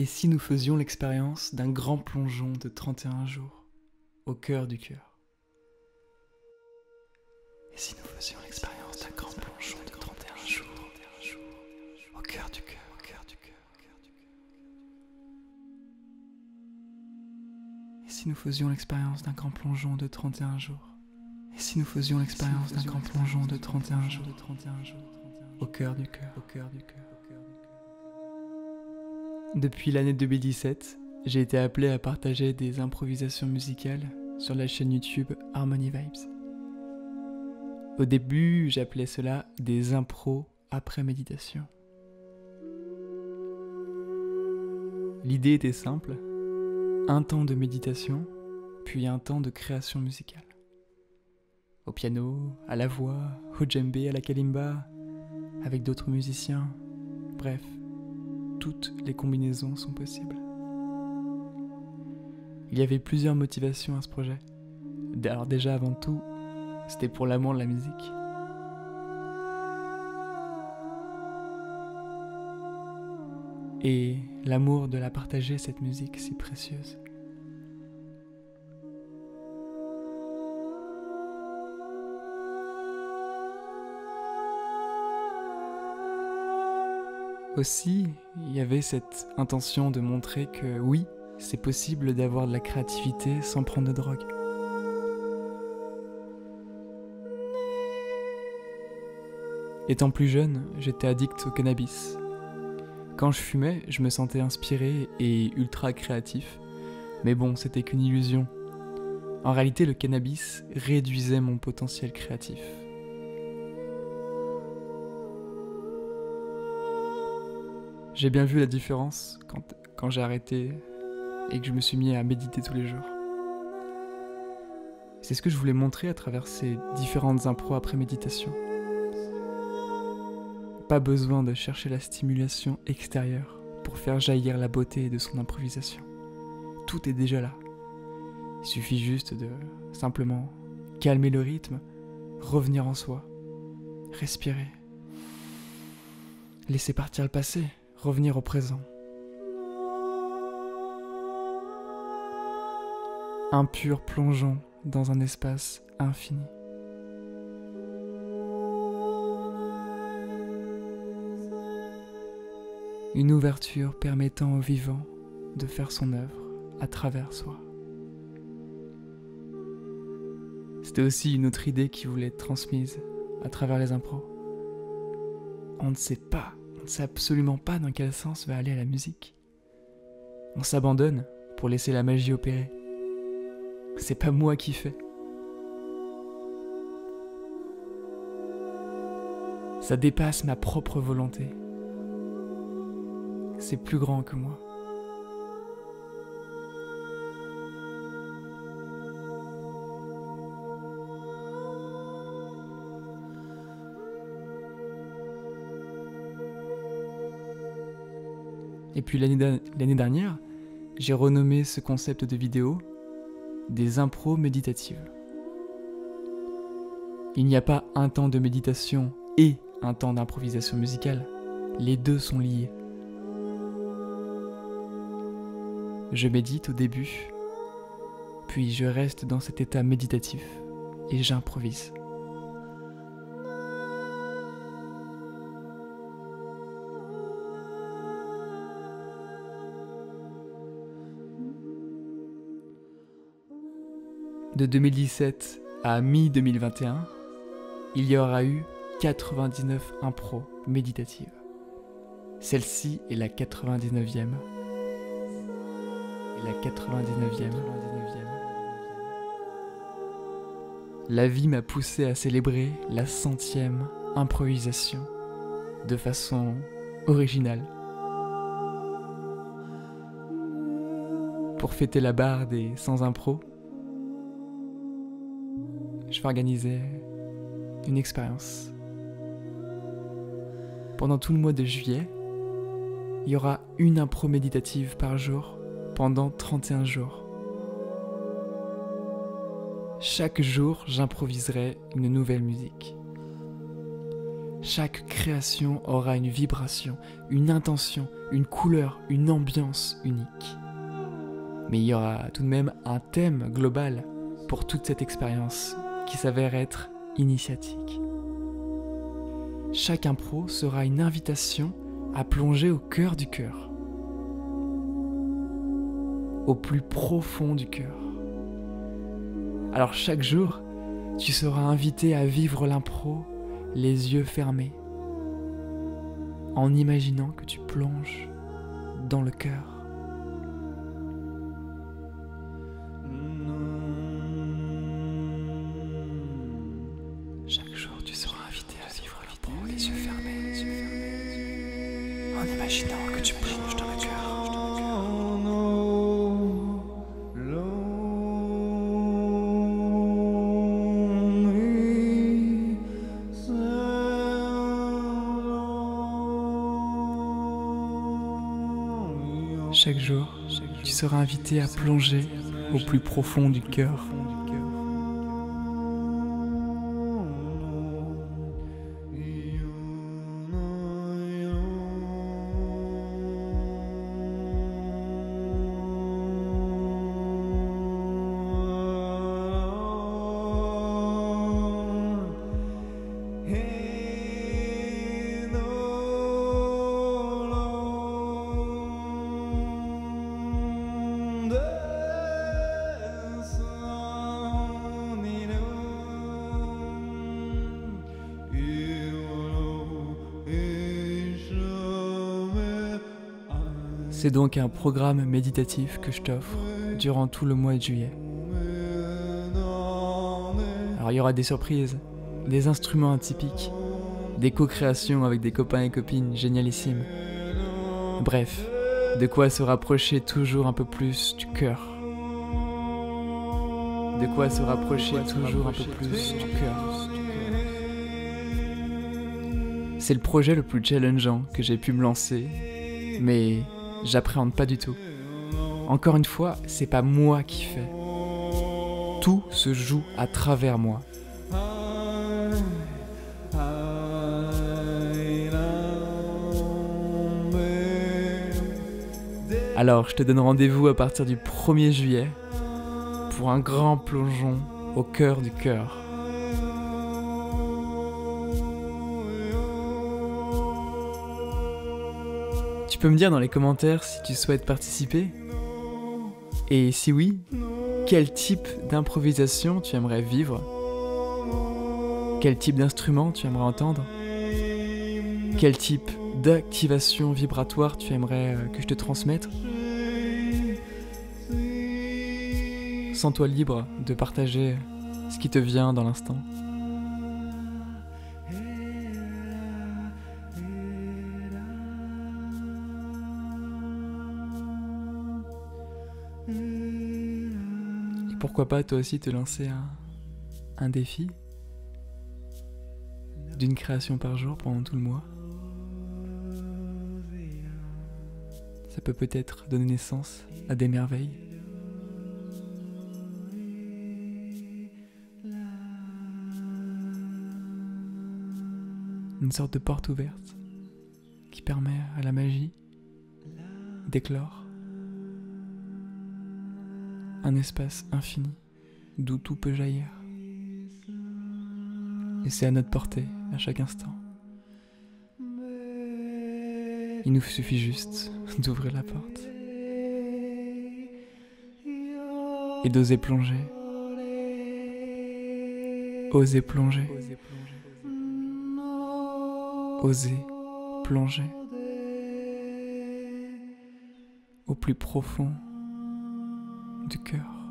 Et si nous faisions l'expérience d'un grand plongeon de 31 jours, au cœur du cœur? Et si nous faisions l'expérience d'un grand plongeon de 31 jours, au cœur du cœur, au cœur du cœur, au cœur du cœur? Et si nous faisions l'expérience d'un grand plongeon de 31 jours? Et si nous faisions l'expérience d'un grand plongeon de 31 jours, au cœur du cœur, au cœur du cœur? Depuis l'année 2017, j'ai été appelé à partager des improvisations musicales sur la chaîne YouTube Harmony Vibes. Au début, j'appelais cela des impros après méditation. L'idée était simple, un temps de méditation, puis un temps de création musicale. Au piano, à la voix, au djembé, à la kalimba, avec d'autres musiciens, bref. Toutes les combinaisons sont possibles. Il y avait plusieurs motivations à ce projet. Alors déjà avant tout, c'était pour l'amour de la musique. Et l'amour de la partager, cette musique si précieuse. Aussi, il y avait cette intention de montrer que oui, c'est possible d'avoir de la créativité sans prendre de drogue. Étant plus jeune, j'étais addict au cannabis. Quand je fumais, je me sentais inspiré et ultra créatif. Mais bon, c'était qu'une illusion. En réalité, le cannabis réduisait mon potentiel créatif. J'ai bien vu la différence quand j'ai arrêté et que je me suis mis à méditer tous les jours. C'est ce que je voulais montrer à travers ces différentes impros après méditation. Pas besoin de chercher la stimulation extérieure pour faire jaillir la beauté de son improvisation. Tout est déjà là. Il suffit juste de simplement calmer le rythme, revenir en soi, respirer, laisser partir le passé. Revenir au présent. Un pur plongeon dans un espace infini. Une ouverture permettant au vivant de faire son œuvre à travers soi. C'était aussi une autre idée qui voulait être transmise à travers les impros. On ne sait absolument pas dans quel sens va aller la musique. On s'abandonne pour laisser la magie opérer. C'est pas moi qui fais. Ça dépasse ma propre volonté. C'est plus grand que moi. Et puis l'année dernière, j'ai renommé ce concept de vidéo des impros méditatives. Il n'y a pas un temps de méditation et un temps d'improvisation musicale. Les deux sont liés. Je médite au début, puis je reste dans cet état méditatif et j'improvise. De 2017 à mi-2021, il y aura eu 99 impros méditatives. Celle-ci est la 99e. Et la 99e. La vie m'a poussé à célébrer la 100e improvisation de façon originale. Pour fêter la barre des 100 impros, je vais organiser une expérience. Pendant tout le mois de juillet, il y aura une impro méditative par jour pendant 31 jours. Chaque jour, j'improviserai une nouvelle musique. Chaque création aura une vibration, une intention, une couleur, une ambiance unique. Mais il y aura tout de même un thème global pour toute cette expérience qui s'avère être initiatique. Chaque impro sera une invitation à plonger au cœur du cœur, au plus profond du cœur. Alors chaque jour, tu seras invité à vivre l'impro les yeux fermés, en imaginant que tu plonges dans le cœur. Chaque jour, tu seras invité à vivre l'impro les yeux fermés, en imaginant que tu plonges dans le cœur. Chaque jour, tu seras invité à plonger au plus profond du cœur. C'est donc un programme méditatif que je t'offre durant tout le mois de juillet. Alors il y aura des surprises, des instruments atypiques, des co-créations avec des copains et copines génialissimes. Bref, de quoi se rapprocher toujours un peu plus du cœur. De quoi se rapprocher toujours un peu plus du cœur. C'est le projet le plus challengeant que j'ai pu me lancer, mais j'appréhende pas du tout. Encore une fois, c'est pas moi qui fais. Tout se joue à travers moi. Alors, je te donne rendez-vous à partir du 1er juillet pour un grand plongeon au cœur du cœur. Tu peux me dire dans les commentaires si tu souhaites participer. Et si oui, quel type d'improvisation tu aimerais vivre? Quel type d'instrument tu aimerais entendre? Quel type d'activation vibratoire tu aimerais que je te transmette? Sens-toi libre de partager ce qui te vient dans l'instant. Et pourquoi pas toi aussi te lancer un défi d'une création par jour pendant tout le mois. Ça peut peut-être donner naissance à des merveilles. Une sorte de porte ouverte qui permet à la magie d'éclore. Un espace infini d'où tout peut jaillir. Et c'est à notre portée à chaque instant. Il nous suffit juste d'ouvrir la porte et d'oser plonger. Oser plonger. Oser plonger au plus profond du cœur.